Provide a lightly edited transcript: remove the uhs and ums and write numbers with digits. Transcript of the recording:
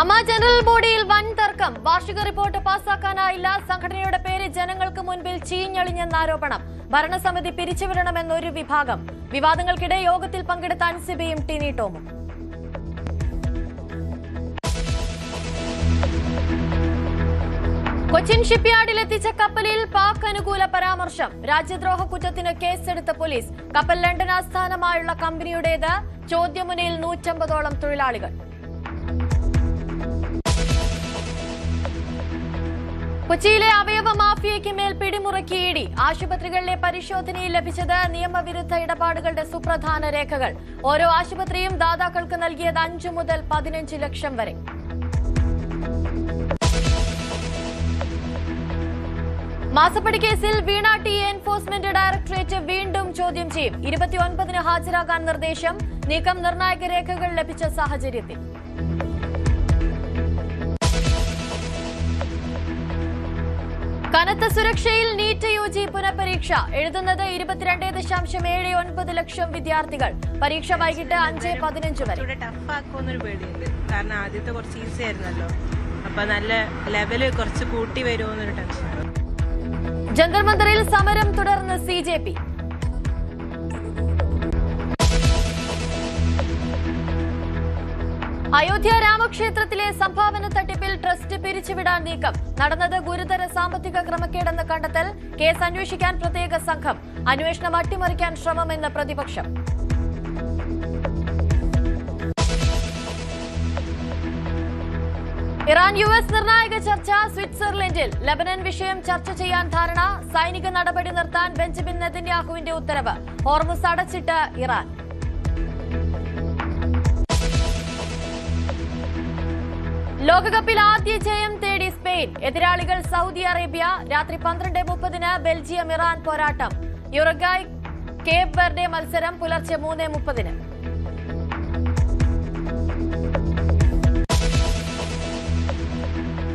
അമ്മ ജനറൽ ബോഡിയിൽ വൻ തർക്കം. വാർഷിക റിപ്പോർട്ട് പാസാക്കാനായില്ല. സംഘടനയുടെ പേര് ജനങ്ങൾക്ക് മുൻപിൽ ചീഞ്ഞളിഞ്ഞെന്ന ആരോപണം. ഭരണസമിതി പിരിച്ചുവിടണമെന്നൊരു വിഭാഗം. വിവാദങ്ങൾക്കിടെ യോഗത്തിൽ പങ്കെടുത്ത അൻസിബയും ടിനി ടോമും. കൊച്ചിൻ ഷിപ്പ്യാർഡിലെത്തിച്ച കപ്പലിൽ പാക് അനുകൂല പരാമർശം. രാജ്യദ്രോഹ കുറ്റത്തിന് കേസെടുത്ത പോലീസ്. കപ്പൽ ലണ്ടൻ ആസ്ഥാനമായുള്ള കമ്പനിയുടേത്. ചോദ്യമുനയിൽ 150ഓളം തൊഴിലാളികൾ. കൊച്ചിയിലെ അവയവ മാഫിയയ്ക്ക് മേൽ പിടിമുറുക്കി ഇഡി. ആശുപത്രികളിലെ പരിശോധനയിൽ ലഭിച്ചത് നിയമവിരുദ്ധ ഇടപാടുകളുടെ സുപ്രധാന രേഖകൾ. ഓരോ ആശുപത്രിയും ദാതാക്കൾക്ക് നൽകിയത് 5 മുതൽ 15 ലക്ഷം വരെ. മാസപ്പടി കേസിൽ വീണ ടി എൻഫോഴ്സ്മെന്റ് ഡയറക്ടറേറ്റ് വീണ്ടും ചോദ്യം ചെയ്യും. 29-ന് ഹാജരാകാൻ നിർദ്ദേശം. നീക്കം നിർണായക രേഖകൾ ലഭിച്ച സാഹചര്യത്തിൽ. കനത്ത സുരക്ഷയിൽ നീറ്റ് യുജി പുനഃപരീക്ഷ. എഴുതുന്നത് 22.79 ലക്ഷം വിദ്യാർത്ഥികൾ. പരീക്ഷ വൈകിട്ട് 5:15 വരെ. ടഫാക്കുമെന്നൊരു പേടിയുണ്ട്. കാരണം ആദ്യത്തെ കുറച്ച് ഈസി ആയിരുന്നല്ലോ. അപ്പൊ നല്ല ലെവല് കുറച്ച് കൂട്ടി വരുമോന്നൊരു ടെൻഷൻ. ജന്തർ മന്ദറിൽ സമരം തുടർന്ന് CJP. അയോധ്യ രാമക്ഷേത്രത്തിലെ സംഭാവന തട്ടിപ്പിൽ ട്രസ്റ്റ് പിരിച്ചുവിടാൻ നീക്കം. നടന്നത് ഗുരുതര സാമ്പത്തിക ക്രമക്കേടെന്ന് കണ്ടെത്തൽ. കേസ് അന്വേഷിക്കാൻ പ്രത്യേക സംഘം. അന്വേഷണം അട്ടിമറിക്കാൻ ശ്രമമെന്ന് പ്രതിപക്ഷം. ഇറാൻ US നിർണായക ചർച്ച സ്വിറ്റ്സർലൻഡിൽ. ലബനൻ വിഷയം ചർച്ച ചെയ്യാൻ ധാരണ. സൈനിക നടപടി നിർത്താൻ ബെഞ്ചമിൻ നെതന്യാഹുവിന്റെ ഉത്തരവ്. ഹോർമുസ് അടച്ചിട്ട് ഇറാൻ. ലോകകപ്പിൽ ആദ്യ ജയം തേടി സ്പെയിൻ. എതിരാളികൾ സൗദി അറേബ്യ. രാത്രി 12:30-ന് ബെൽജിയം ഇറാൻ പോരാട്ടം. യുറുഗ്വായ് കേപ്പ് വെർഡെ മത്സരം പുലർച്ചെ 3:30-ന്.